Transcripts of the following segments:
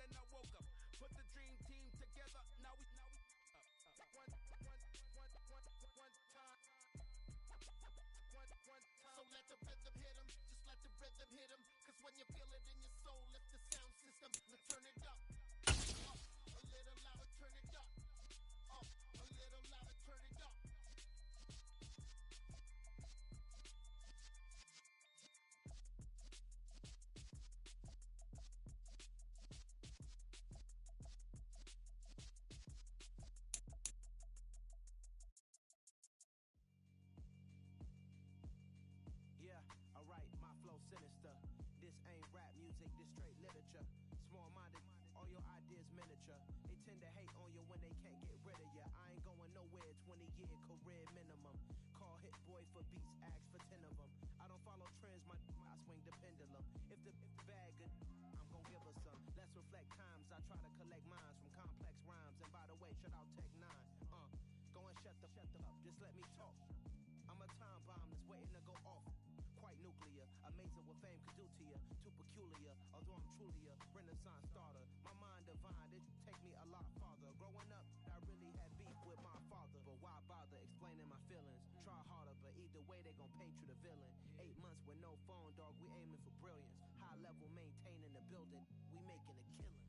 when I woke up. Put the dream team together. Now we one time. So let the rhythm hit 'em, just let the rhythm hit 'em. Cause when you feel it in your soul, lift the sound system and turn it up. A little louder, turn it up. A little louder, turn it up. Yeah, alright, my flow sinister. This ain't rap music, this straight literature. Small-minded, all your ideas miniature. They tend to hate on you when they can't get rid of you. I ain't going nowhere, 20-year career minimum. Call Hit Boy for beats, ask for 10 of them. I don't follow trends, I swing the pendulum. If the bag good, I'm gon' give her some. Let's reflect times, I try to collect minds from complex rhymes. And by the way, shout out Tech 9. Go and shut the up, just let me talk. I'm a time bomb that's waiting to go off. Quite nuclear, amazing what fame could do to you. Too peculiar, although I'm truly a renaissance starter. My mind divine, it take me a lot farther. Growing up, I really had beef with my father. But why bother explaining my feelings? Try harder, but either way they gon' paint you the villain. 8 months with no phone, dog, we aiming for brilliance. High level maintaining the building, we making a killing.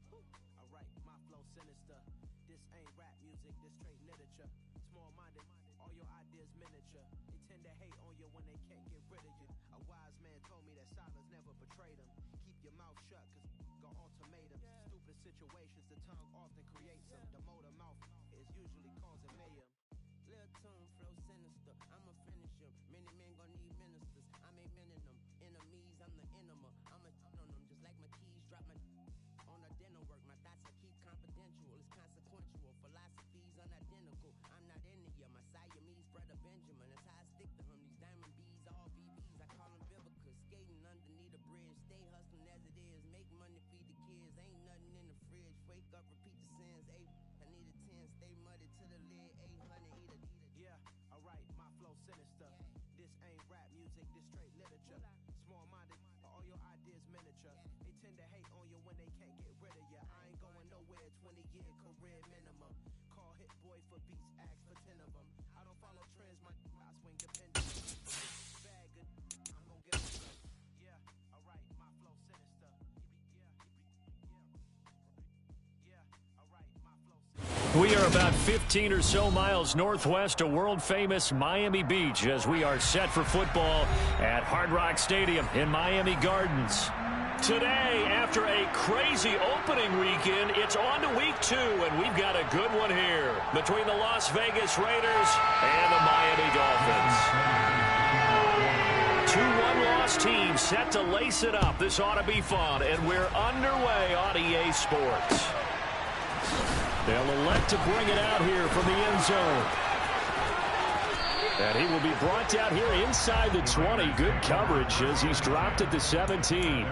Alright, my flow sinister. This ain't rap music, this straight literature. Small-minded, all your ideas miniature. They tend to hate on you when they can't get rid of you. A wise man told me that silence never betrayed him. Keep your mouth shut, cause got ultimatums. Stupid situations, the tongue often creates them. The motor mouth is usually causing mayhem. Lil' tune, flow sinister, I'ma finish him. Many men gon' need ministers, I'm aiming them. Enemies, I'm the enema. I'ma on them just like my keys, drop my on a dinner work. My thoughts I keep confidential, it's consequential. Philosophies unidentical, I'm not into ya. My Siamese brother Benjamin, that's how I stick to him. These diamond bees, all VVs, I call them Vivica. Skating underneath a bridge, stay hustling as it is. Make money, feed the kids, ain't nothing in the fridge. Wake up, repeat the sins, ayy. I need a 10, stay muddy to the lid, 800, eat a. Yeah, alright, my flow sinister. This ain't rap music, this straight literature. Small-minded, all your ideas miniature. They tend to hate on you when they can't get rid of you. I ain't going nowhere, 20-year career minimum. Call Hit Boy for beats, ask for 10 of them. I don't follow trends, I swing the pendulum. Bag good, I'm gon' get it. Yeah, alright, my flow sinister. Yeah, alright, my flow sinister. We are about 15 or so miles northwest of world-famous Miami Beach as we are set for football at Hard Rock Stadium in Miami Gardens. Today, after a crazy opening weekend, it's on to week 2, and we've got a good one here between the Las Vegas Raiders and the Miami Dolphins. 2 one-loss teams set to lace it up. This ought to be fun, and we're underway on EA Sports. They'll elect to bring it out here from the end zone. And he will be brought down here inside the 20. Good coverage as he's dropped at the 17.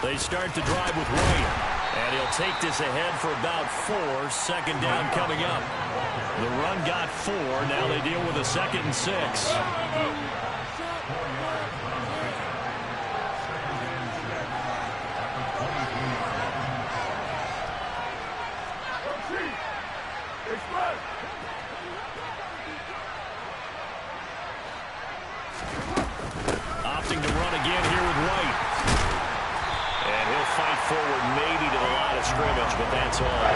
They start to drive with White, and he'll take this ahead for about 4. Second down coming up. The run got 4. Now they deal with a 2nd and 6. Opting to run again here with White. And he'll fight forward maybe to the line of scrimmage, but that's all.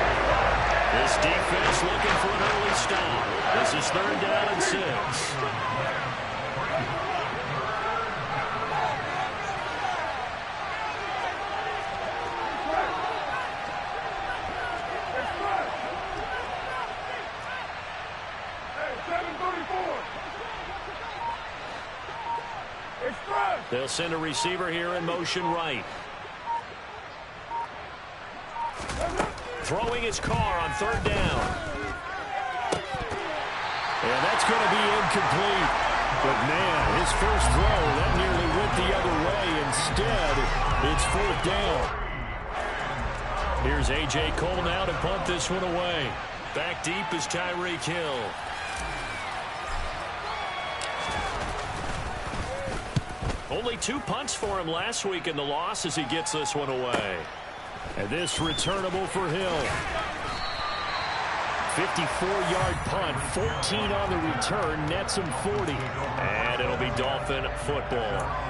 This defense looking for an early stop. This is 3rd down and 6. Hey, 734. They'll send a receiver here in motion right. Throwing his car on third down. And that's going to be incomplete. But, man, his first throw, that nearly went the other way. Instead, it's fourth down. Here's A.J. Cole now to punt this one away. Back deep is Tyreek Hill. Only 2 punts for him last week in the loss as he gets this one away. And this returnable for Hill. 54-yard punt, 14 on the return, nets him 40. And it'll be Dolphin football.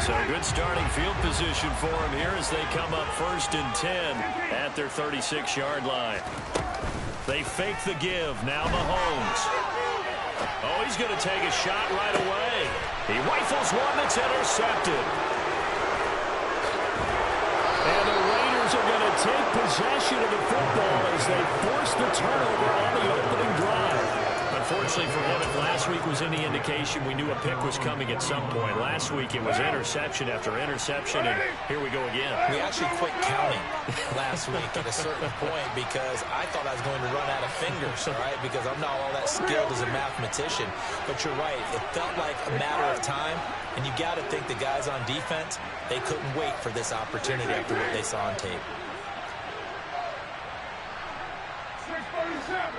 So good starting field position for him here as they come up 1st and 10 at their 36-yard line. They fake the give. Now Mahomes. Oh, he's going to take a shot right away. He rifles one that's intercepted. And the Raiders are going to take possession of the football as they force the turnover on the opening drive. Unfortunately for him, if last week was any indication, we knew a pick was coming at some point. Last week it was interception after interception, and here we go again. We actually quit counting last week at a certain point because I thought I was going to run out of fingers, all right, because I'm not all that skilled as a mathematician. But you're right. It felt like a matter of time, and you got to think the guys on defense, they couldn't wait for this opportunity after what they saw on tape. 647.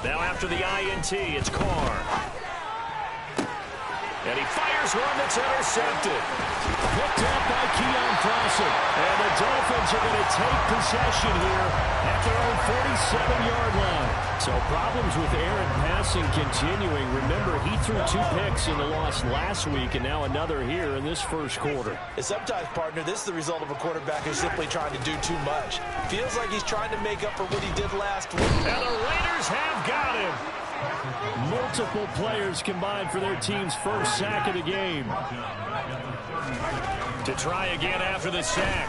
Now after the INT, it's Carr. And he fires one that's intercepted. Picked up by Keon Classic. And the Dolphins are going to take possession here at their own 47-yard line. So problems with Aaron passing continuing. Remember, he threw 2 picks in the loss last week and now another here in this first quarter. And sometimes, partner, this is the result of a quarterback who's simply trying to do too much. Feels like he's trying to make up for what he did last week. And the Raiders have got him. Multiple players combined for their team's first sack of the game. To try again after the sack.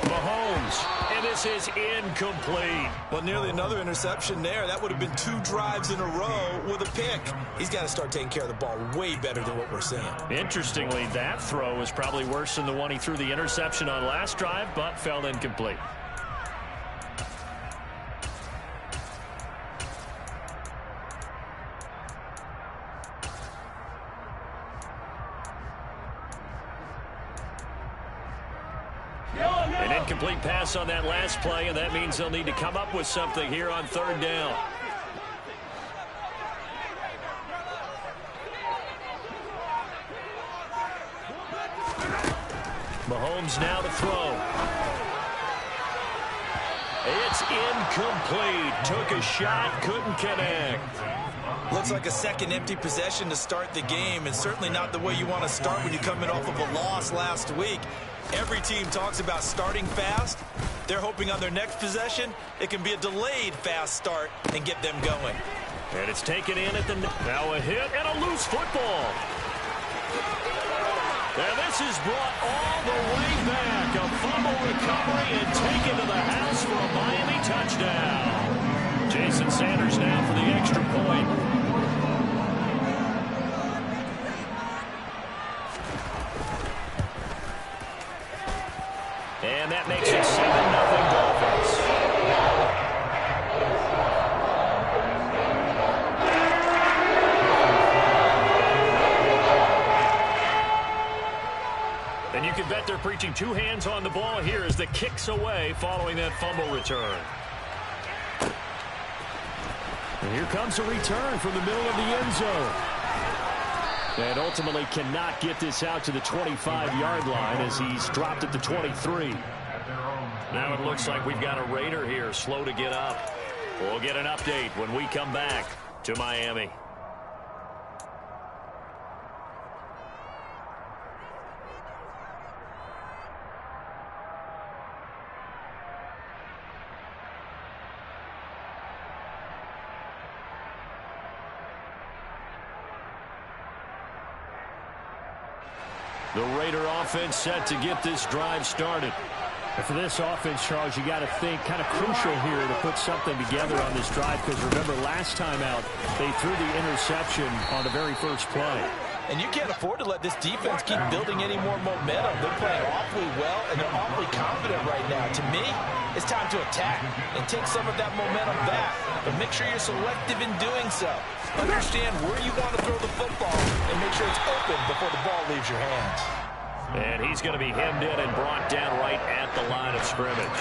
Mahomes, and this is incomplete. Well, nearly another interception there. That would have been 2 drives in a row with a pick. He's got to start taking care of the ball way better than what we're seeing. Interestingly, that throw was probably worse than the one he threw the interception on last drive, but fell incomplete. An incomplete pass on that last play, and that means they'll need to come up with something here on third down. Mahomes now to throw. It's incomplete. Took a shot, couldn't connect. Looks like a second empty possession to start the game, and certainly not the way you want to start when you're coming off of a loss last week. Every team talks about starting fast. They're hoping on their next possession, it can be a delayed fast start and get them going. And it's taken in at the... Now a hit and a loose football. And this is brought all the way back. A fumble recovery and taken to the house for a Miami touchdown. Jason Sanders now for the extra point. And that makes it 7-0 Dolphins. And you can bet they're preaching 2 hands on the ball here as the kick's away following that fumble return. And here comes a return from the middle of the end zone. And ultimately cannot get this out to the 25-yard line as he's dropped at the 23. Now it looks like we've got a Raider here slow to get up. We'll get an update when we come back to Miami. The Raider offense set to get this drive started. And for this offense, Charles, you got to think kind of crucial here to put something together on this drive, because remember last time out they threw the interception on the very first play. And you can't afford to let this defense keep building any more momentum. They're playing awfully well, and they're awfully confident right now. To me, it's time to attack and take some of that momentum back. But make sure you're selective in doing so. Understand where you want to throw the football and make sure it's open before the ball leaves your hands. And he's going to be hemmed in and brought down right at the line of scrimmage.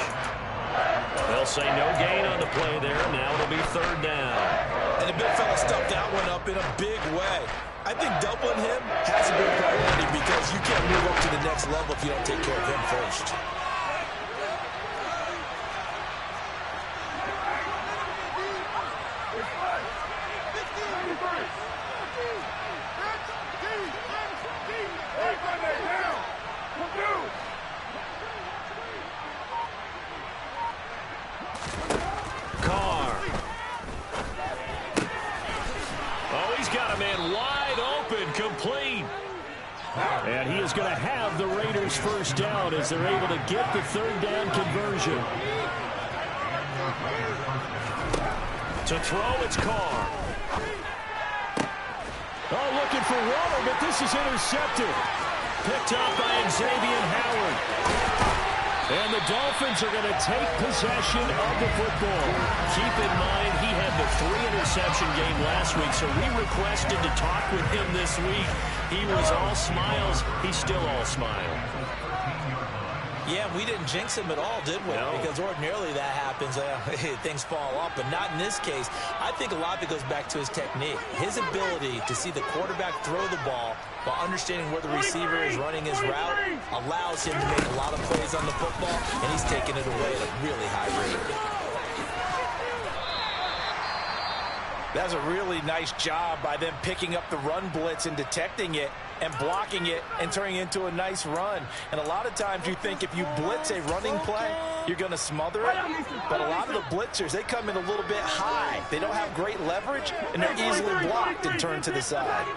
They'll say no gain on the play there. Now it'll be third down. And the big fella stuffed that one up in a big way. I think doubling him has a big priority because you can't move up to the next level if you don't take care of him first. And he is going to have the Raiders first down as they're able to get the third down conversion. To throw, it's Carr. Oh, looking for Waller, but this is intercepted. Picked up by Xavier Howard. And the Dolphins are going to take possession of the football. Keep in mind, he had the 3-interception game last week, so we requested to talk with him this week. He was all smiles. He's still all smile. Yeah, we didn't jinx him at all, did we? No. Because ordinarily that happens. Things fall off, but not in this case. I think a lot of it goes back to his technique. His ability to see the quarterback throw the ball while understanding where the receiver is running his route allows him to make a lot of plays on the football, and he's taking it away at a really high rate. That's a really nice job by them picking up the run blitz and detecting it and blocking it and turning it into a nice run. And a lot of times you think if you blitz a running play, you're going to smother it. But a lot of the blitzers, they come in a little bit high. They don't have great leverage, and they're easily blocked and turned to the side.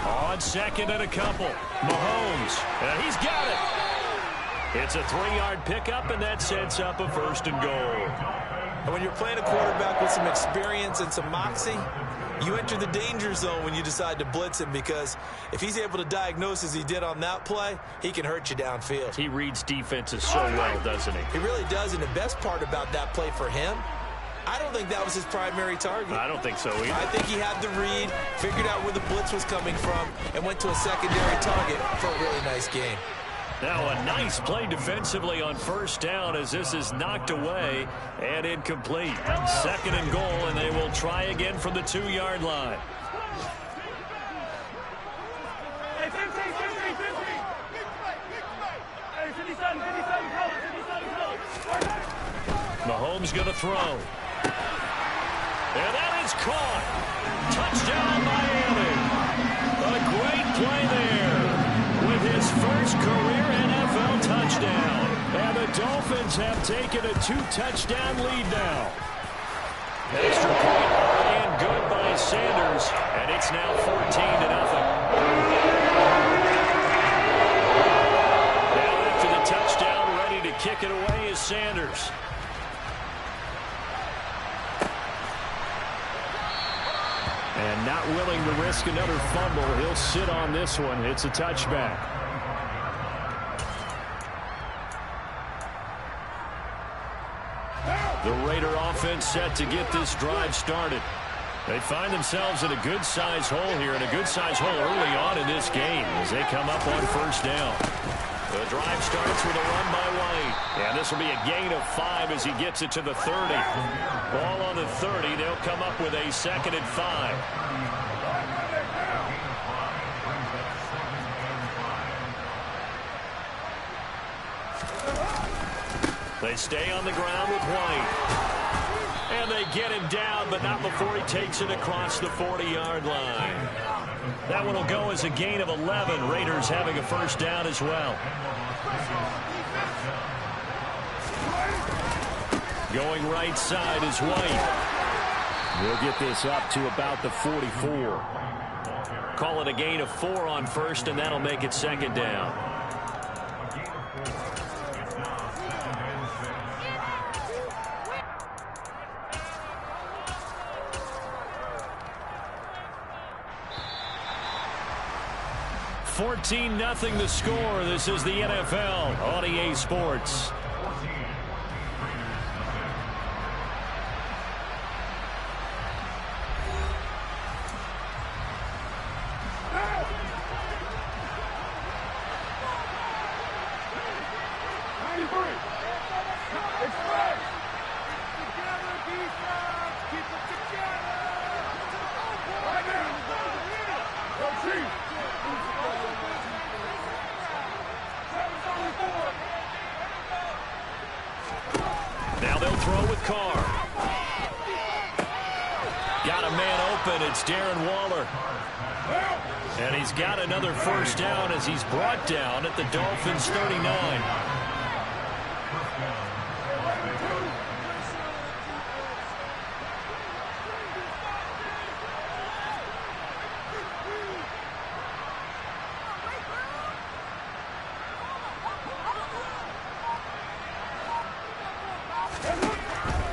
On second and a couple, Mahomes, he's got it. It's a 3-yard pickup, and that sets up a first and goal. And when you're playing a quarterback with some experience and some moxie, you enter the danger zone when you decide to blitz him, because if he's able to diagnose as he did on that play, he can hurt you downfield. He reads defenses so well, doesn't he? He really does, and the best part about that play for him, I don't think that was his primary target. I don't think so either. I think he had the read, figured out where the blitz was coming from, and went to a secondary target for a really nice game. Now a nice play defensively on first down as this is knocked away and incomplete. Second and goal, and they will try again from the 2-yard line. Mahomes going to throw. And that is caught. Touchdown, Miami. A great play there with his first career NFL touchdown. And the Dolphins have taken a 2-touchdown lead now. Extra point and good by Sanders. And it's now 14-0. Now after the touchdown, ready to kick it away is Sanders. And not willing to risk another fumble. He'll sit on this one. It's a touchback. The Raider offense set to get this drive started. They find themselves in a good-sized hole here, and a good-sized hole early on in this game as they come up on first down. The drive starts with a run by White. And this will be a gain of 5 as he gets it to the 30. Ball on the 30. They'll come up with a 2nd and 5. They stay on the ground with White. And they get him down, but not before he takes it across the 40-yard line. That one will go as a gain of 11. Raiders having a first down as well. Going right side is White. We'll get this up to about the 44. Call it a gain of 4 on first, and that'll make it second down. Nothing the score. This is the NFL on EA Sports. Now they'll throw with Carr. Got a man open. It's Darren Waller. And he's got another first down as he's brought down at the Dolphins' 39.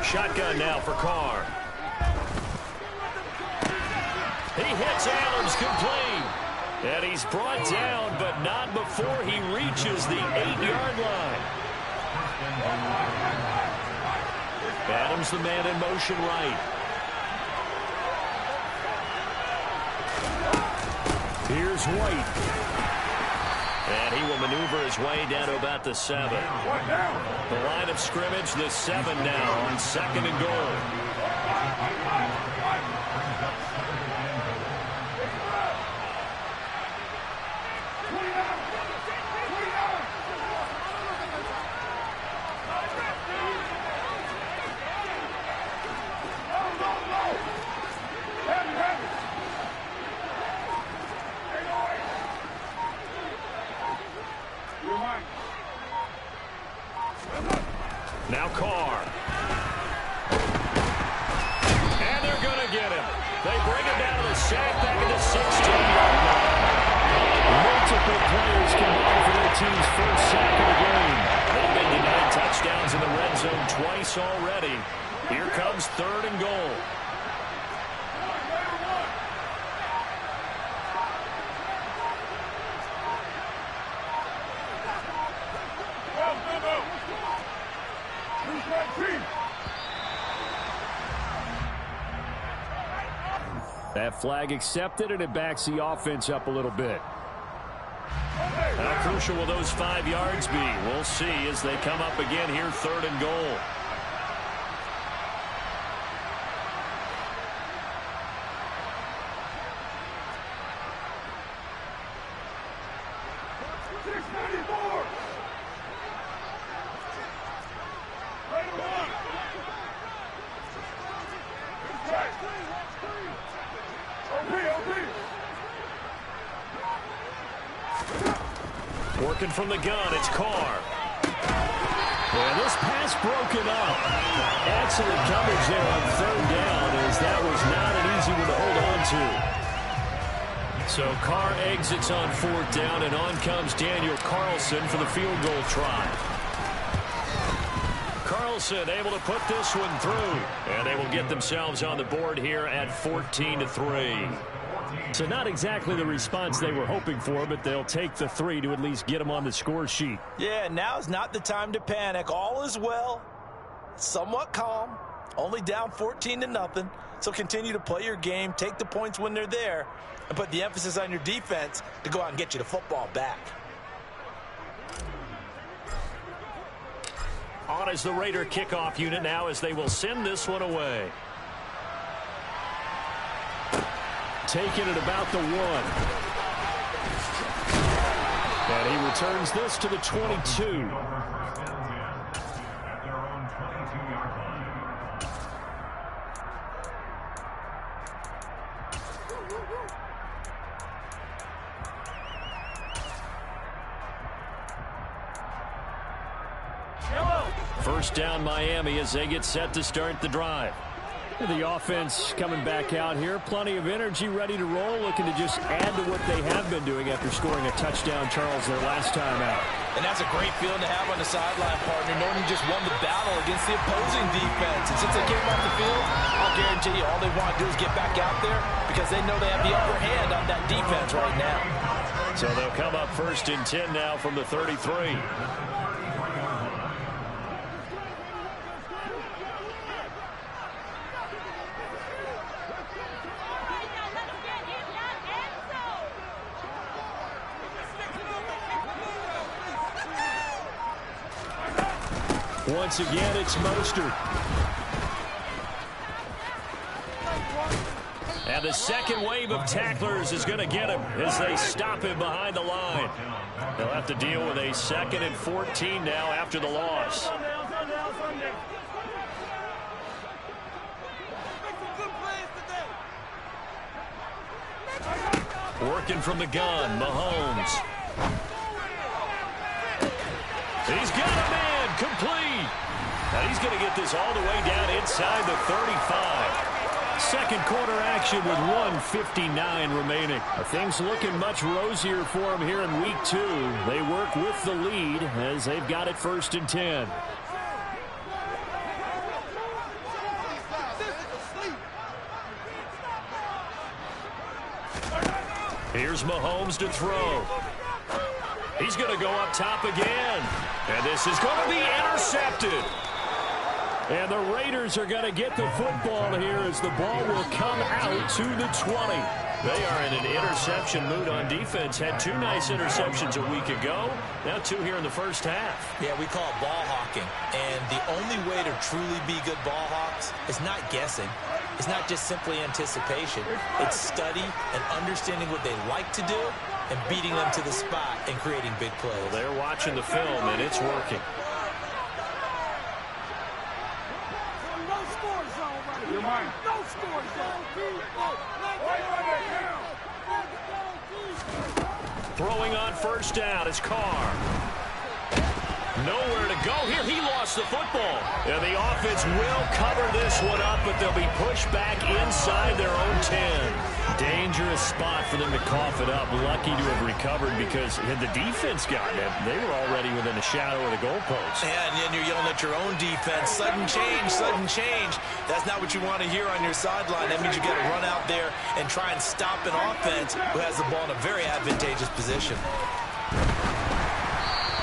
Shotgun now for Carr. He hits Adams complete. And he's brought down, but not before he reaches the 8-yard line. Adams, the man in motion right. Here's White. And he will maneuver his way down to about the 7. The line of scrimmage, the 7 now on 2nd and goal. Now Carr. And they're going to get him. They bring him down to the sack back at the 16-yard line. Multiple players combined for their team's first sack of the game. They've been denied touchdowns in the red zone twice already. Here comes 3rd and goal. That flag accepted, and it backs the offense up a little bit. How crucial will those 5 yards be? We'll see as they come up again here, 3rd and goal. Working from the gun, it's Carr. And this pass broken up. Excellent coverage there on 3rd down, as that was not an easy one to hold on to. So Carr exits on 4th down, and on comes Daniel Carlson for the field goal try. Carlson able to put this one through, and they will get themselves on the board here at 14-3. So not exactly the response they were hoping for, but they'll take the 3 to at least get them on the score sheet. Yeah, now's not the time to panic. All is well. Somewhat calm. Only down 14-0. So continue to play your game, take the points when they're there, and put the emphasis on your defense to go out and get you the football back. On is the Raider kickoff unit now as they will send this one away. Taking it about the 1. And he returns this to the 22. First down Miami as they get set to start the drive. The offense coming back out here. Plenty of energy, ready to roll, looking to just add to what they have been doing after scoring a touchdown, Charles, their last time out. And that's a great feeling to have on the sideline, partner, knowing you just won the battle against the opposing defense. And since they came off the field, I'll guarantee you all they want to do is get back out there because they know they have the upper hand on that defense right now. So they'll come up 1st and 10 now from the 33. Once again, it's Mostert. And the second wave of tacklers is going to get him as they stop him behind the line. They'll have to deal with a 2nd and 14 now after the loss. Working from the gun, Mahomes. He's got a man complete. And he's going to get this all the way down inside the 35. Second quarter action with 1:59 remaining. Things looking much rosier for him here in week 2. They work with the lead as they've got it 1st and 10. Here's Mahomes to throw. He's going to go up top again. And this is going to be intercepted. And the Raiders are going to get the football here as the ball will come out to the 20. They are in an interception mood on defense. Had 2 nice interceptions a week ago. Now 2 here in the first half. Yeah, we call it ball hawking. And the only way to truly be good ball hawks is not guessing. It's not just simply anticipation. It's study and understanding what they like to do and beating them to the spot and creating big plays. Well, they're watching the film, and it's working. No score zone. Throwing on 1st down is Carr. Nowhere to go here. He lost the football. And the offense will cover this one up, but they'll be pushed back inside their own 10. Dangerous spot for them to cough it up. Lucky to have recovered because had the defense gotten it, they were already within a shadow of the goalpost. Yeah, and then you're yelling at your own defense. Sudden change, sudden change. That's not what you want to hear on your sideline. That means you got to run out there and try and stop an offense who has the ball in a very advantageous position.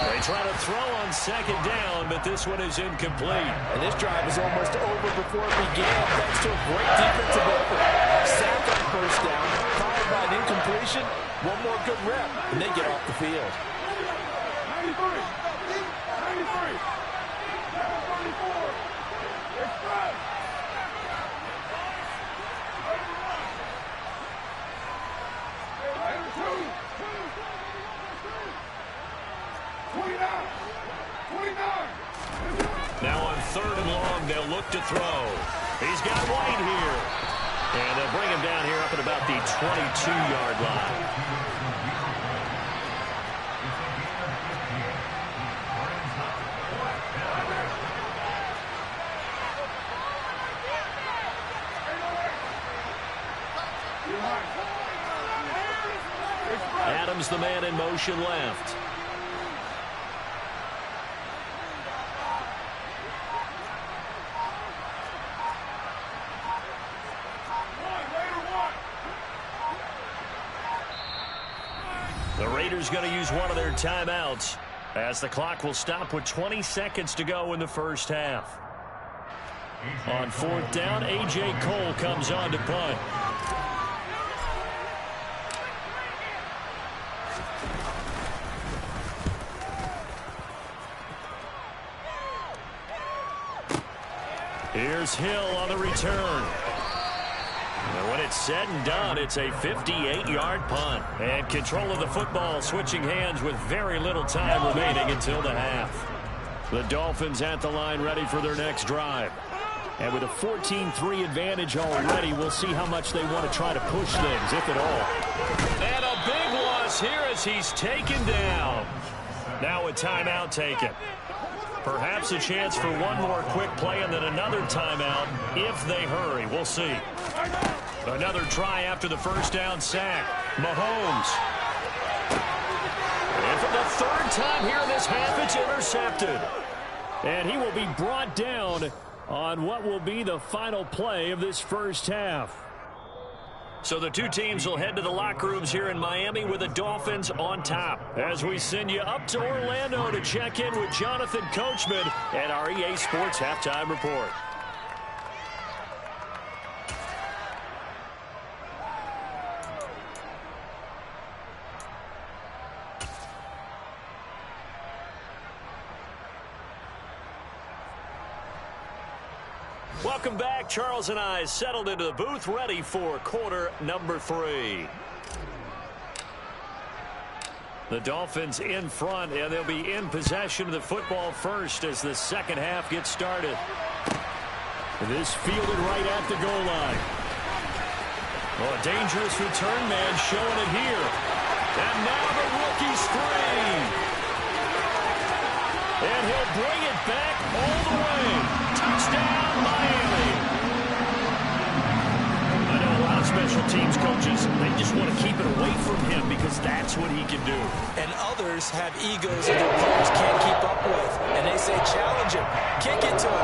They try to throw on 2nd down, but this one is incomplete. And this drive is almost over before it began, thanks to a great defensive effort. Sack on 1st down, followed by an incompletion. One more good rep, and they get off the field. 93, 94, express. Now on 3rd and long, they'll look to throw. He's got White here. And they'll bring him down here up at about the 22-yard line. Adams, the man in motion left. The Raiders going to use one of their timeouts as the clock will stop with 20 seconds to go in the first half. On 4th down, A.J. Cole comes on to punt. Here's Hill on the return. And when it's said and done, it's a 58-yard punt. And control of the football switching hands with very little time remaining until the half. The Dolphins at the line ready for their next drive. And with a 14-3 advantage already, we'll see how much they want to try to push things, if at all. And a big loss here as he's taken down. Now a timeout taken. Perhaps a chance for one more quick play and then another timeout if they hurry. We'll see. Another try after the first down sack. Mahomes. And for the third time here in this half, it's intercepted. And he will be brought down on what will be the final play of this first half. So the two teams will head to the locker rooms here in Miami with the Dolphins on top. As we send you up to Orlando to check in with Jonathan Coachman and our EA Sports Halftime Report. Welcome back. Charles and I settled into the booth, ready for quarter number 3. The Dolphins in front, and they'll be in possession of the football first as the second half gets started. This fielded right at the goal line. Oh, a dangerous return man showing it here. And now the rookie's free. And he'll bring it back all the way. Touchdown, Miami. I know a lot of special teams coaches, they just want to keep it away from him because that's what he can do. And others have egos that their players can't keep up with. And they say, challenge him. Kick it to him.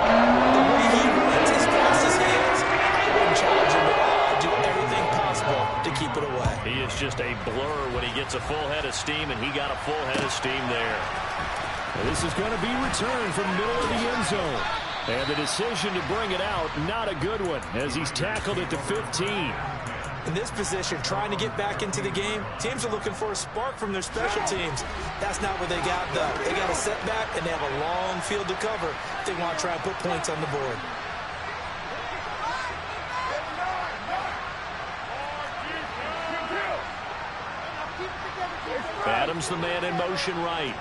The way he runs as fast as he is, I wouldn't challenge him at all. I'd do everything possible to keep it away. He is just a blur when he gets a full head of steam, and he got a full head of steam there. This is going to be returned from the middle of the end zone. And the decision to bring it out, not a good one, as he's tackled it to 15. In this position, trying to get back into the game, teams are looking for a spark from their special teams. That's not what they got, though. They got a setback, and they have a long field to cover if they want to try and put points on the board. Adams, the man in motion right.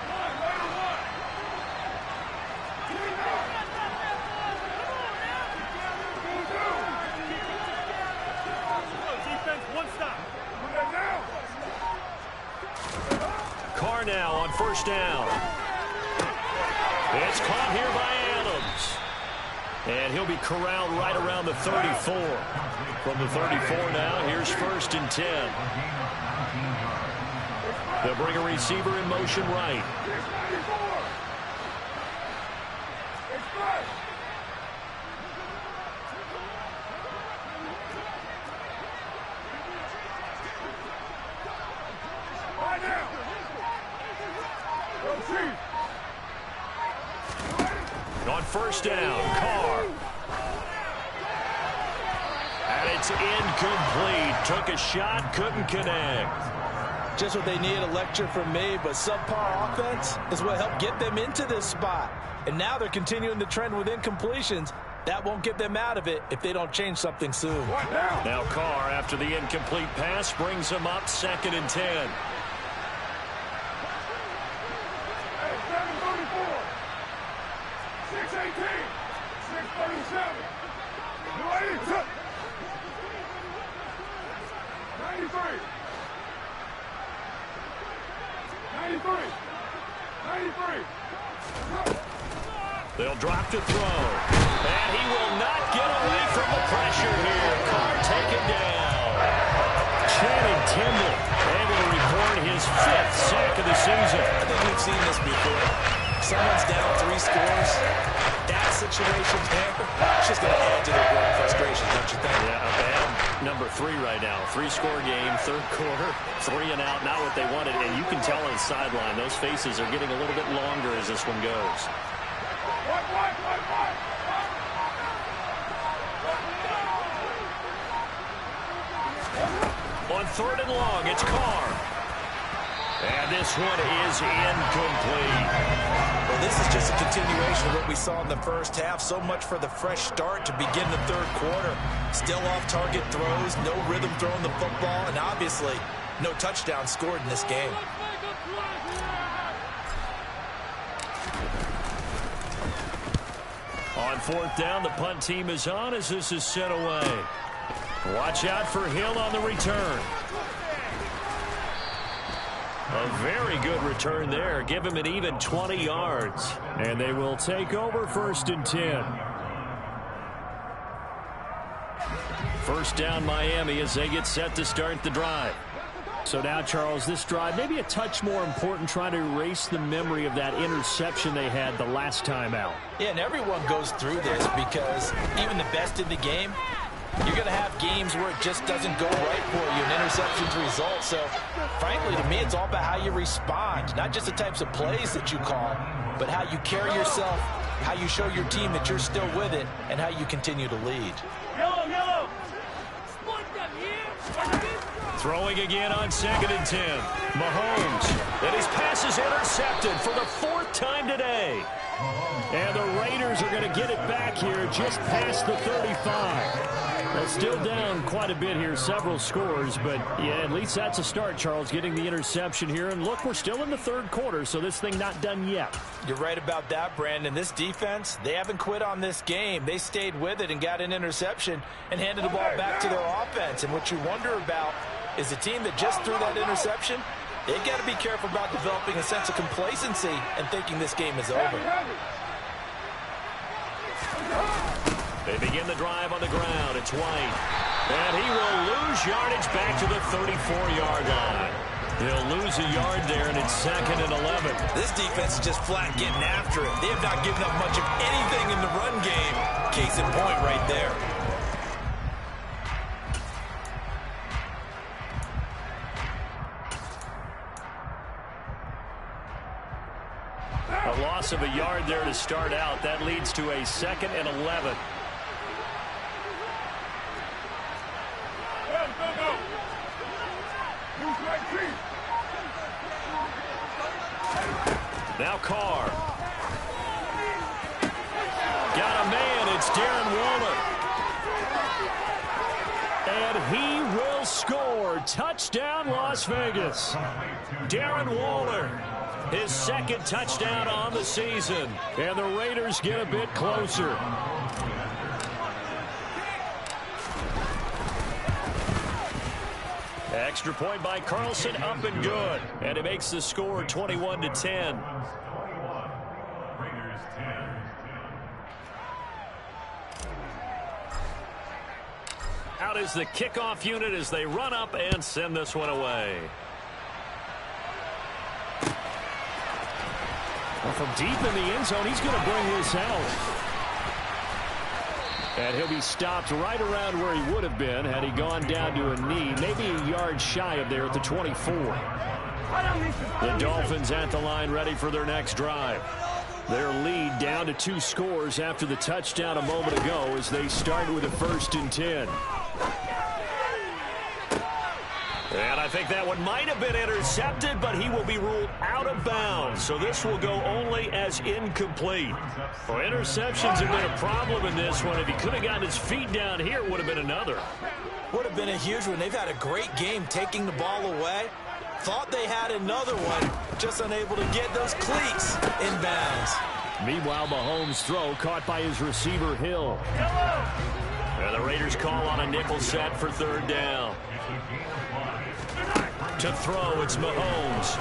Carr now on first down. It's caught here by Adams. And he'll be corralled right around the 34. From the 34 now, here's first and 10. They'll bring a receiver in motion right. On first down, Carr. And it's incomplete. Took a shot, couldn't connect. Just what they need, a lecture from me, but subpar offense is what helped get them into this spot. And now they're continuing the trend with incompletions. That won't get them out of it if they don't change something soon. Now Carr, after the incomplete pass, brings him up 2nd and 10. They'll drop to throw. And he will not get away from the pressure here. Carr taken down. Channing Tindall able to record his 5th sack of the season. I think we've seen this before. Someone's down 3 scores. That situation there, it's just going to add to their growing frustration, don't you think? Yeah, a bad number 3 right now. 3-score game, 3rd quarter, 3 and out, not what they wanted. And you can tell on the sideline, those faces are getting a little bit longer as this one goes. On 3rd and long, it's Carr. And this one is incomplete. Well, this is just a continuation of what we saw in the first half. So much for the fresh start to begin the 3rd quarter. Still off-target throws, no rhythm throwing the football, and obviously no touchdown scored in this game. On 4th down, the punt team is on as this is sent away. Watch out for Hill on the return. A very good return there. Give him an even 20 yards. And they will take over 1st and 10. First down Miami as they get set to start the drive. So now, Charles, this drive maybe a touch more important, trying to erase the memory of that interception they had the last time out. Yeah, and everyone goes through this because even the best in the game, you're going to have games where it just doesn't go right for you, and interceptions result. So, frankly, to me, it's all about how you respond, not just the types of plays that you call, but how you carry yourself, how you show your team that you're still with it, and how you continue to lead. Yellow. Throwing again on 2nd and 10. Mahomes. And his pass is intercepted for the 4th time today. And the Raiders are going to get it back here just past the 35. Well, still down quite a bit here, several scores, but yeah, at least that's a start, Charles, getting the interception here. And look, we're still in the 3rd quarter, so this thing not done yet. You're right about that, Brandon. This defense, they haven't quit on this game. They stayed with it and got an interception and handed the ball back to their offense. And what you wonder about is a team that just threw that interception, they've got to be careful about developing a sense of complacency and thinking this game is over. They begin the drive on the ground. It's White. And he will lose yardage back to the 34-yard line. He'll lose a yard there, and it's 2nd and 11. This defense is just flat getting after it. They have not given up much of anything in the run game. Case in point right there. A loss of a yard there to start out. That leads to a 2nd and 11. Now Carr. Got a man. It's Darren Waller. And he will score. Touchdown, Las Vegas. Darren Waller. His 2nd touchdown on the season. And the Raiders get a bit closer. Extra point by Carlson, up and good. And it makes the score 21-10. Out is the kickoff unit as they run up and send this one away. Well, from deep in the end zone, he's going to bring this out. And he'll be stopped right around where he would have been had he gone down to a knee, maybe a yard shy of there at the 24. The Dolphins at the line ready for their next drive. Their lead down to 2 scores after the touchdown a moment ago as they start with a 1st and 10. And I think that one might have been intercepted, but he will be ruled out of bounds. So this will go only as incomplete. Well, interceptions have been a problem in this one. If he could have gotten his feet down here, it would have been another. Would have been a huge one. They've had a great game taking the ball away. Thought they had another one, just unable to get those cleats in bounds. Meanwhile, Mahomes' throw caught by his receiver, Hill. And the Raiders call on a nickel set for 3rd down. To throw, it's Mahomes.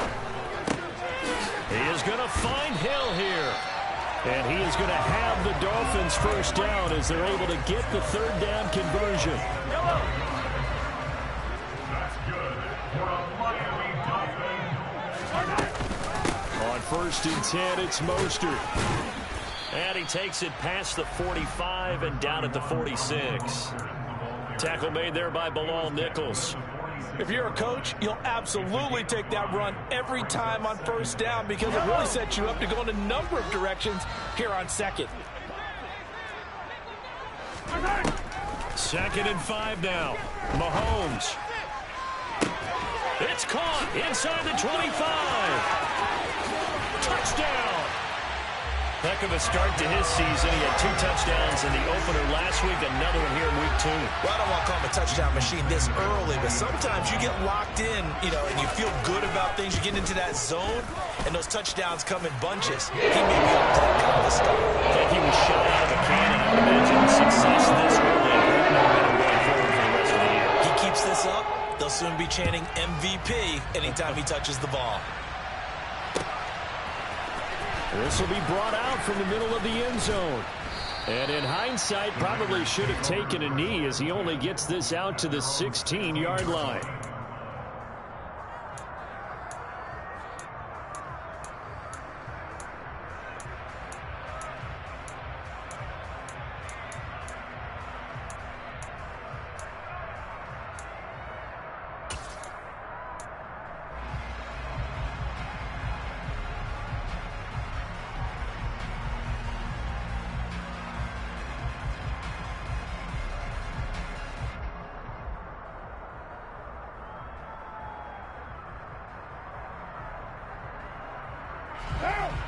He is going to find Hill here. And he is going to have the Dolphins 1st down as they're able to get the 3rd down conversion. On 1st and 10, it's Mostert. And he takes it past the 45 and down at the 46. Tackle made there by Bilal Nichols. If you're a coach, you'll absolutely take that run every time on 1st down because it really sets you up to go in a number of directions here on 2nd. 2nd and 5 now. Mahomes. It's caught inside the 25. Touchdown. Heck of a start to his season. He had 2 touchdowns in the opener last week, another one here in week 2. Well, I don't want to call him a touchdown machine this early, but sometimes you get locked in, and you feel good about things. You get into that zone, and those touchdowns come in bunches. He may be up to that kind of stuff. I think he was shot out of a cannon. I would imagine success this early and momentum going forward for the rest of the year. He keeps this up, They'll soon be chanting MVP anytime he touches the ball. This will be brought out from the middle of the end zone. And in hindsight, probably should have taken a knee as he only gets this out to the 16-yard line.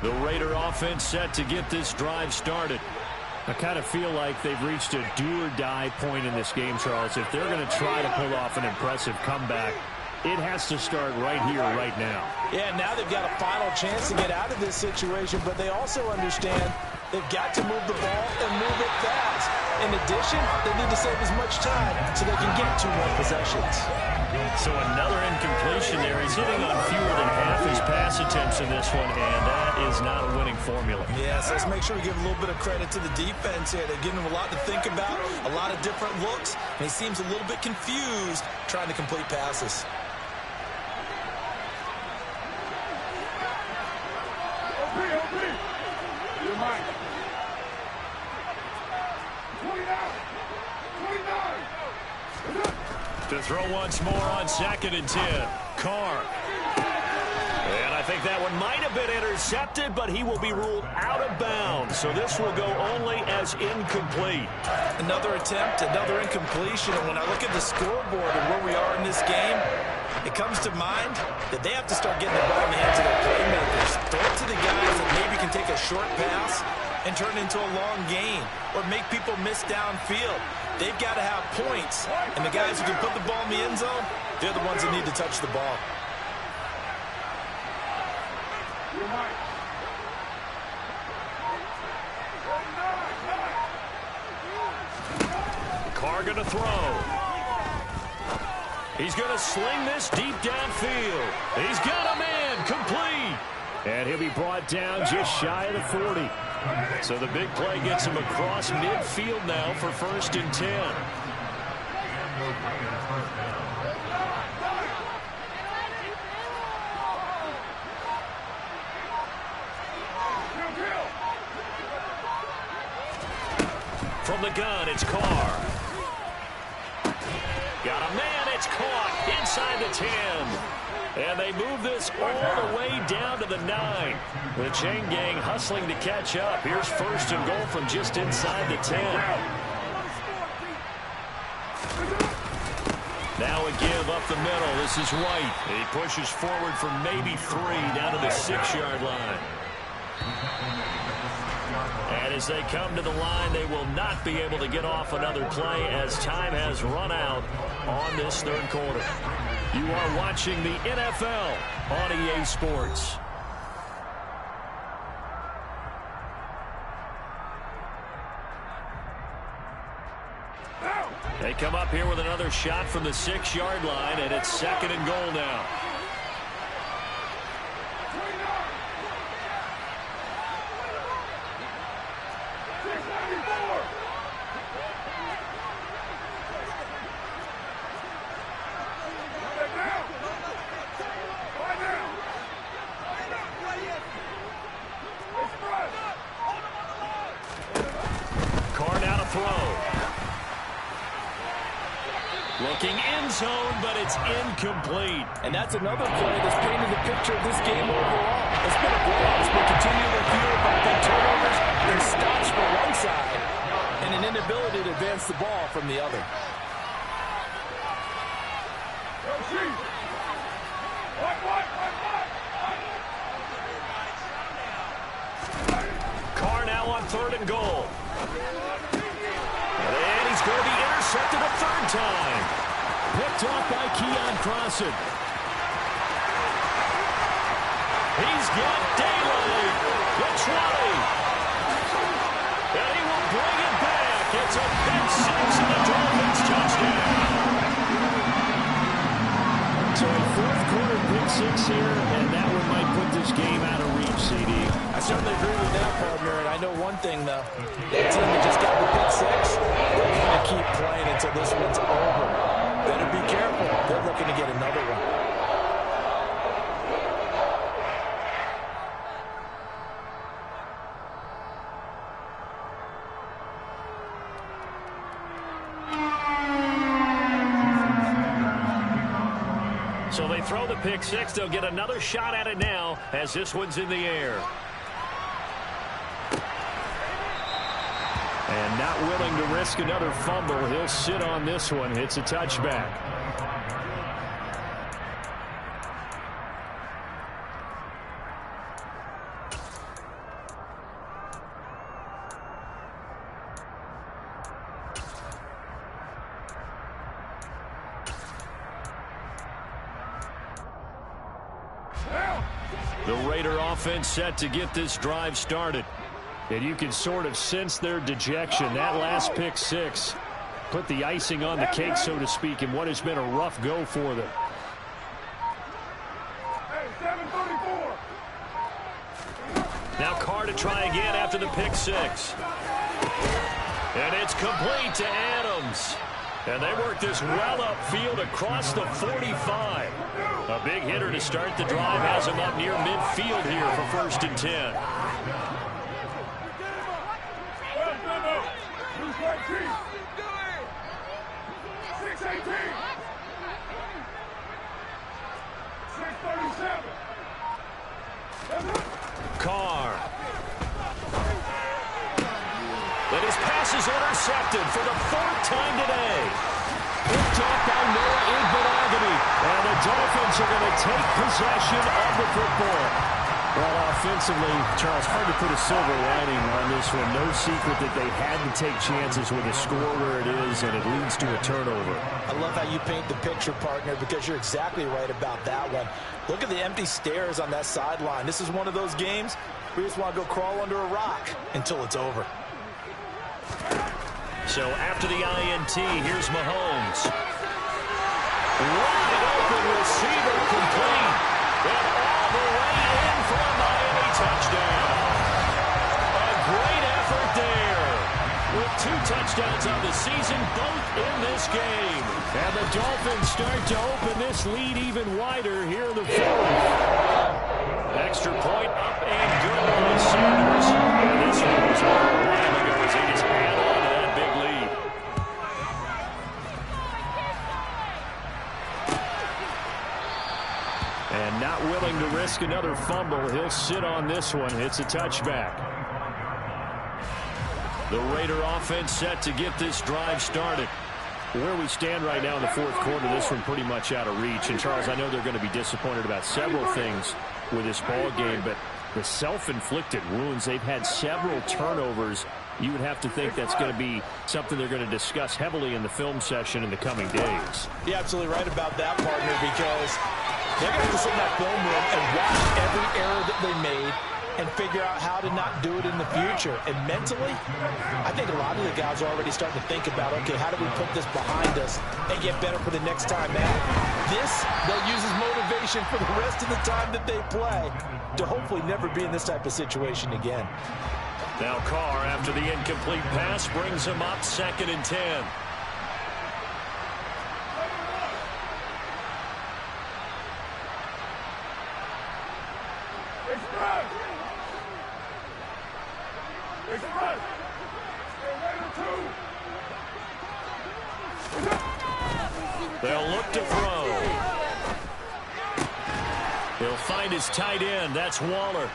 The Raider offense set to get this drive started. I kind of feel like they've reached a do-or-die point in this game, Charles. If they're going to try to pull off an impressive comeback, it has to start right here, right now. Yeah, now they've got a final chance to get out of this situation, but they also understand they've got to move the ball and move it fast. In addition, they need to save as much time so they can get 2 more possessions. So another incompletion there. He's hitting on fewer than half his pass attempts in this one, and that is not a winning formula. Yes, let's make sure we give a little bit of credit to the defense here. They're giving him a lot to think about, a lot of different looks, and he seems a little bit confused trying to complete passes. To throw once more on 2nd and 10. Carr. And I think that one might have been intercepted, but he will be ruled out of bounds. So this will go only as incomplete. Another attempt, another incompletion. And when I look at the scoreboard and where we are in this game, it comes to mind that they have to start getting the ball in the hands of their playmakers. Throw it to the guys that maybe can take a short pass and turn it into a long gain or make people miss downfield. They've got to have points, and the guys who can put the ball in the end zone, they're the ones that need to touch the ball. Carr going to throw. He's going to sling this deep downfield. He's got a man complete. And he'll be brought down just shy of the 40. So the big play gets him across midfield now for 1st and 10. From the gun, it's Carr. Got a man, it's caught inside the 10. And they move this all the way down to the 9. The chain gang hustling to catch up. Here's 1st and goal from just inside the 10. Now a give up the middle. This is White. He pushes forward for maybe 3 down to the 6-yard line. And as they come to the line, they will not be able to get off another play as time has run out on this 3rd quarter. You are watching the NFL on EA Sports. They come up here with another shot from the 6-yard line, and it's 2nd and goal now. Looking end zone, but it's incomplete. And that's another play that's painted the picture of this game overall. It's been a blowout. It's been continually fueled by big turnovers and stops from one side and an inability to advance the ball from the other. Carr now on 3rd and goal. And he's going to be intercepted a 3rd time. Picked off by Keon Crossan. He's got daylight. The 20. And he will bring it back. It's a pick 6 and the Dolphins touchdown. six here, and that one might put this game out of reach, CD. I certainly agree with that, partner. And I know one thing, though. That team that just got the pick six, they're going to keep playing until this one's over. Better be careful. They're looking to get another one. So they throw the pick six. They'll get another shot at it now as this one's in the air. And not willing to risk another fumble. He'll sit on this one. It's a touchback. The Raider offense set to get this drive started. And you can sort of sense their dejection. That last pick six put the icing on the cake, so to speak, in what has been a rough go for them. Now Carr to try again after the pick six. And it's complete to Adams. And they work this well upfield across the 45. A big hitter to start the drive has him up near midfield here for 1st and 10. Carr. And his pass is intercepted for the 4th time today. Picked off by Noah Iguodala. And the Dolphins are going to take possession of the football. Well, offensively, Charles, hard to put a silver lining on this one. No secret that they had to take chances with a score where it is, and it leads to a turnover. I love how you paint the picture, partner, because you're exactly right about that one. Look at the empty stares on that sideline. This is one of those games where you just want to go crawl under a rock until it's over. So after the INT, here's Mahomes. Wide open receiver complete. And all the way in for a Miami touchdown. A great effort there. With 2 touchdowns on the season, both in this game. And the Dolphins start to open this lead even wider here in the 4th. Extra point up and good by Sanders. And this one was a while ago as they just add on to that big lead. And not willing to risk another fumble. He'll sit on this one. It's a touchback. The Raider offense set to get this drive started. Where we stand right now in the 4th quarter, this one pretty much out of reach. And, Charles, I know they're going to be disappointed about several things with this ball game, but the self-inflicted wounds, they've had several turnovers. You would have to think that's going to be something they're going to discuss heavily in the film session in the coming days. You're absolutely right about that, partner, because they're going to have to sit in that film room and watch every error that they made and figure out how to not do it in the future. And mentally, I think a lot of the guys are already starting to think about, okay, how do we put this behind us and get better for the next time out? This, they'll use as motivation for the rest of the time that they play to hopefully never be in this type of situation again. Now Carr, after the incomplete pass, brings him up 2nd and 10. They'll look to throw. He'll find his tight end. That's Waller.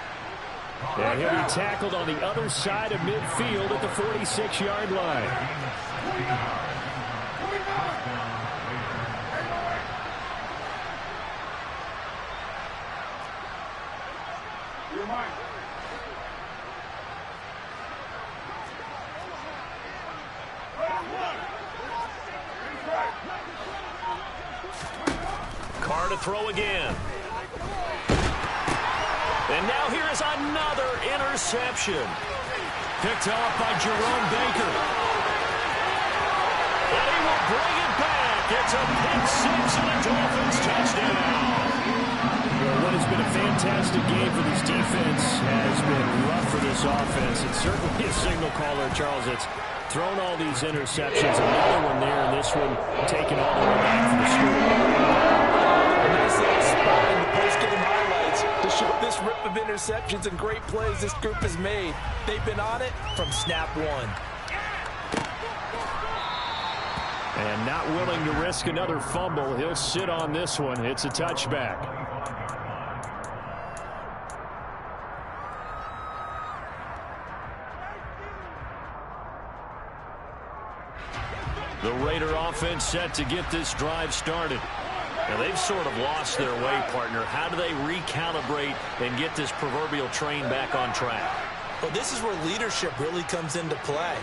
And he'll be tackled on the other side of midfield at the 46-yard line. Carr to throw again. And now here is another interception. Picked off by Jerome Baker. And he will bring it back. It's a pick six and a Dolphins touchdown. what has been a fantastic game for this defense has been rough for this offense. It's certainly a signal caller, Charles, that's thrown all these interceptions. Another one there, and this one taken all the way back for the score. A nice little spot in the post-game highlights to show this rip of interceptions and great plays this group has made. They've been on it from snap one. And not willing to risk another fumble. He'll sit on this one. It's a touchback. The Raider offense set to get this drive started. Now, they've sort of lost their way, partner. How do they recalibrate and get this proverbial train back on track? Well, this is where leadership really comes into play.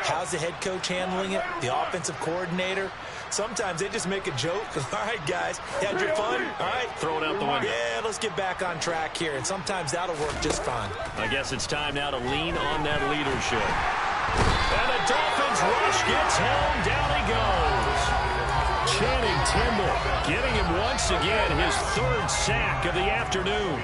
How's the head coach handling it? The offensive coordinator? Sometimes they just make a joke. All right, guys, had your fun? All right. Throw it out the window. Yeah, let's get back on track here. And sometimes that'll work just fine. I guess it's time now to lean on that leadership. And the Dolphins rush gets home. Down he goes. Channing Tindall getting him once again his third sack of the afternoon.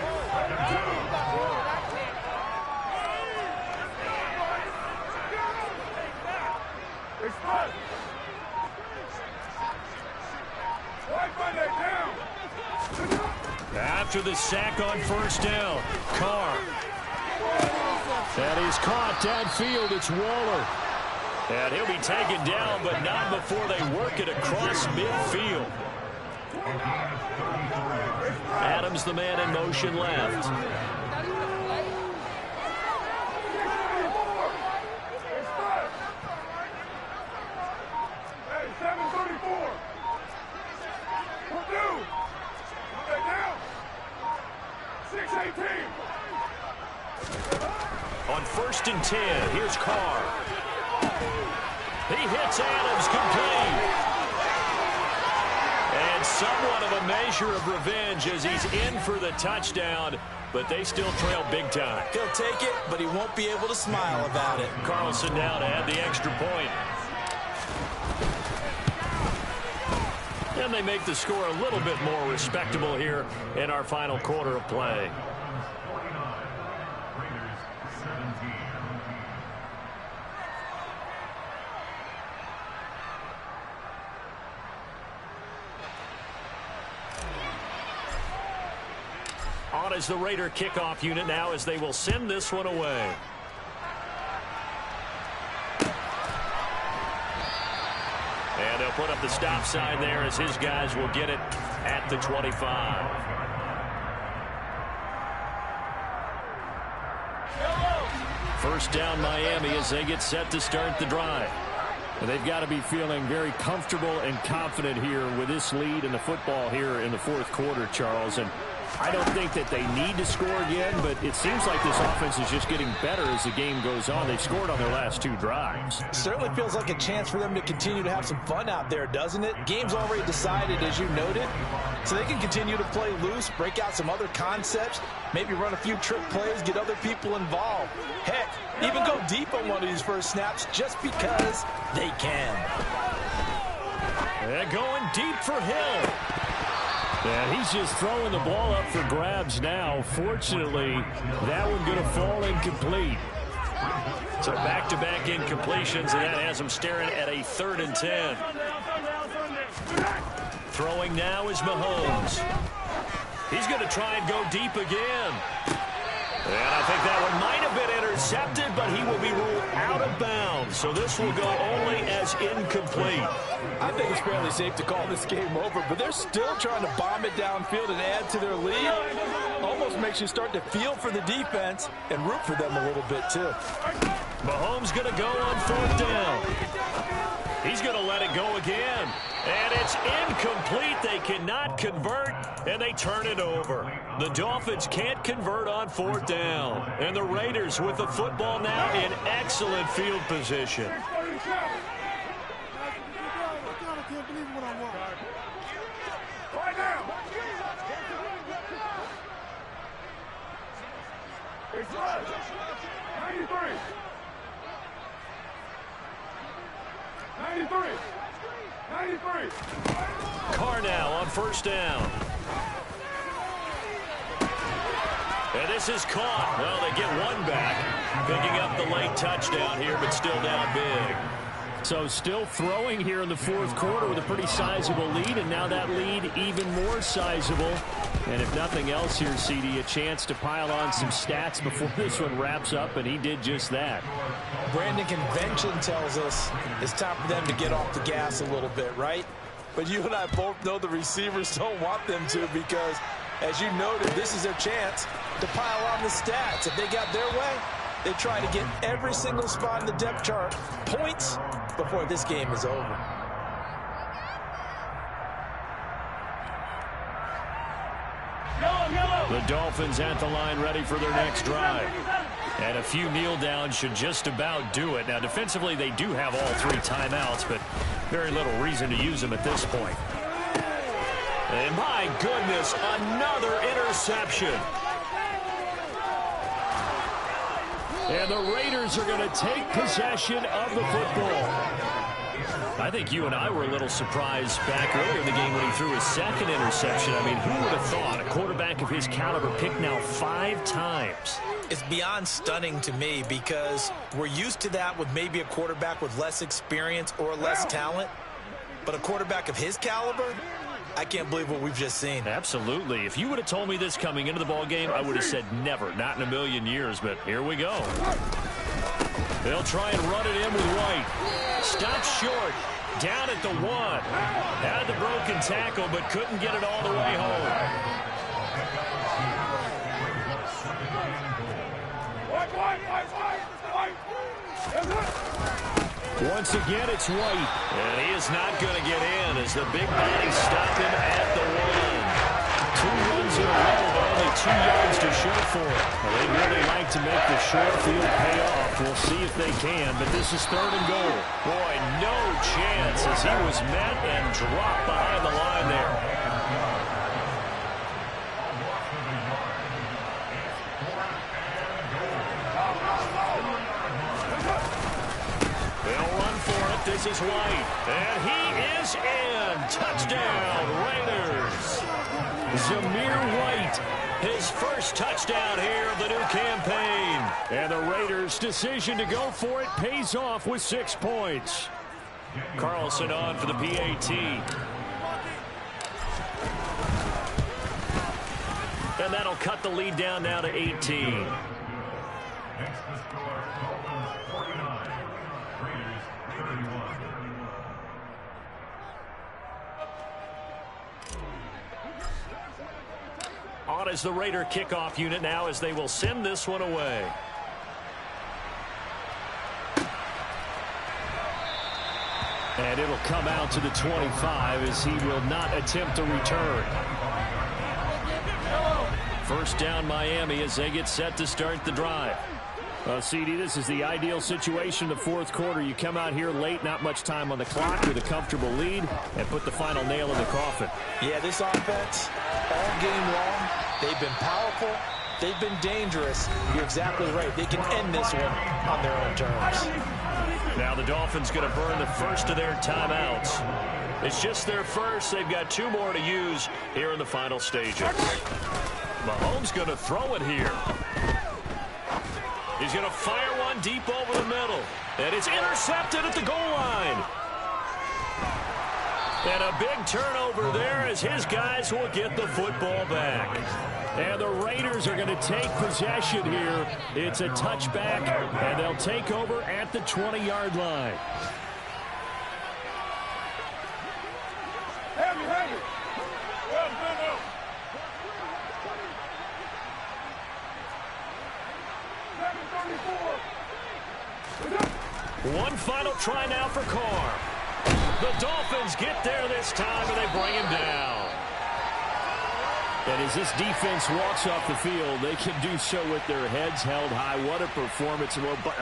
After the sack on first down, Carr. And he's caught downfield. It's Waller. And he'll be taken down, but not before they work it across midfield. Adams, the man in motion left. On 1st and 10, here's Carr. He hits Adams complete. And somewhat of a measure of revenge as he's in for the touchdown, but they still trail big time. He'll take it, but he won't be able to smile about it. Carlson now to add the extra point. And they make the score a little bit more respectable here in our final quarter of play. On is the Raider kickoff unit now as they will send this one away. And they'll put up the stop sign there as his guys will get it at the 25. First down Miami as they get set to start the drive. And they've got to be feeling very comfortable and confident here with this lead in the football here in the fourth quarter, Charles. And I don't think that they need to score again, but it seems like this offense is just getting better as the game goes on. They've scored on their last two drives. Certainly feels like a chance for them to continue to have some fun out there, doesn't it? Game's already decided, as you noted, so they can continue to play loose, break out some other concepts, maybe run a few trick plays, get other people involved. Heck, even go deep on one of these first snaps just because they can. They're going deep for Hill. And he's just throwing the ball up for grabs now. Fortunately, that one going to fall incomplete. So back-to-back incompletions, and that has him staring at a 3rd and 10. Throwing now is Mahomes. He's going to try and go deep again. And I think that one might have been intercepted, but he will be ruled out of bounds. So this will go only as incomplete. I think it's fairly safe to call this game over, but they're still trying to bomb it downfield and add to their lead. Almost makes you start to feel for the defense and root for them a little bit, too. Mahomes going to go on 4th down. He's going to let it go again. And it's incomplete. They cannot convert, and they turn it over. The Dolphins can't convert on 4th down. And the Raiders with the football now in excellent field position. Right now. It's left. 93. 93. 93. Carr now on 1st down. And this is caught. Well, they get one back, picking up the late touchdown here, but still down big. So still throwing here in the fourth quarter with a pretty sizable lead, and now that lead even more sizable. And if nothing else here, CD, a chance to pile on some stats before this one wraps up, and he did just that. Brandon, convention tells us it's time for them to get off the gas a little bit, right? But you and I both know the receivers don't want them to, because, as you noted, this is their chance to pile on the stats. If they got their way, they try to get every single spot in the depth chart points before this game is over. The Dolphins at the line, ready for their next drive. And a few kneel downs should just about do it. Now, defensively, they do have all 3 timeouts, but very little reason to use them at this point. And my goodness, another interception. And the Raiders are going to take possession of the football. I think you and I were a little surprised back earlier in the game when he threw his second interception. I mean, who would have thought a quarterback of his caliber picked now 5 times? It's beyond stunning to me, because we're used to that with maybe a quarterback with less experience or less talent. But a quarterback of his caliber, I can't believe what we've just seen. Absolutely. If you would have told me this coming into the ball game, I would have said never, not in a million years. But here we go. They'll try and run it in with White. Stops short. Down at the 1. Had the broken tackle, but couldn't get it all the way home. Once again, it's White. And he is not going to get in as the big body stopped him at the 1. 2 runs in a row, but only 2 yards to show for it. Well, they'd really like to make the short field pay off. We'll see if they can, but this is 3rd and goal. Boy, no chance as he was met and dropped behind the line there. They'll run for it. This is White. And he is in. Touchdown, Raiders. Zamir White, his first touchdown here of the new campaign. And the Raiders' decision to go for it pays off with 6 points. Carlson on for the PAT. And that'll cut the lead down now to 18. On is the Raider kickoff unit now as they will send this one away. And it'll come out to the 25 as he will not attempt a return. First down Miami as they get set to start the drive. Well, CD, this is the ideal situation in the fourth quarter. You come out here late, not much time on the clock, with a comfortable lead, and put the final nail in the coffin. Yeah, this offense, all game long, they've been powerful, they've been dangerous. You're exactly right. They can end this one on their own terms. Now the Dolphins going to burn the first of their timeouts. It's just their first. They've got 2 more to use here in the final stages. Mahomes going to throw it here. He's going to fire one deep over the middle. And it's intercepted at the goal line. And a big turnover there as his guys will get the football back. And the Raiders are going to take possession here. It's a touchback, and they'll take over at the 20-yard line. One final try now for Carr. The Dolphins get there this time, and they bring him down. And as this defense walks off the field, they can do so with their heads held high. What a performance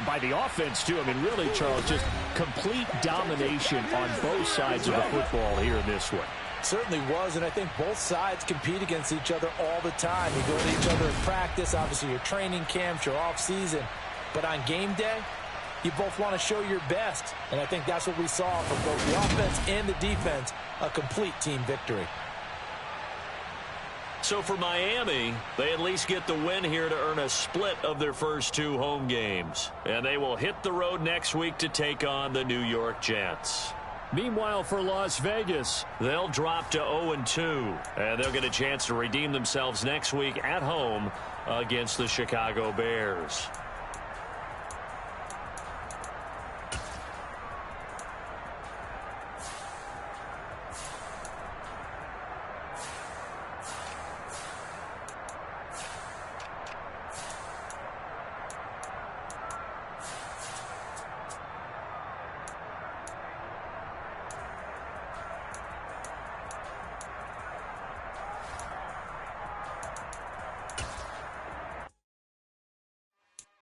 by the offense, too. I mean, really, Charles, just complete domination on both sides of the football here in this one. Certainly was, and I think both sides compete against each other all the time. You go to each other in practice, obviously your training camps, your off-season. But on game day, you both want to show your best. And I think that's what we saw from both the offense and the defense, a complete team victory. So for Miami, they at least get the win here to earn a split of their first 2 home games. And they will hit the road next week to take on the New York Jets. Meanwhile, for Las Vegas, they'll drop to 0-2, and they'll get a chance to redeem themselves next week at home against the Chicago Bears.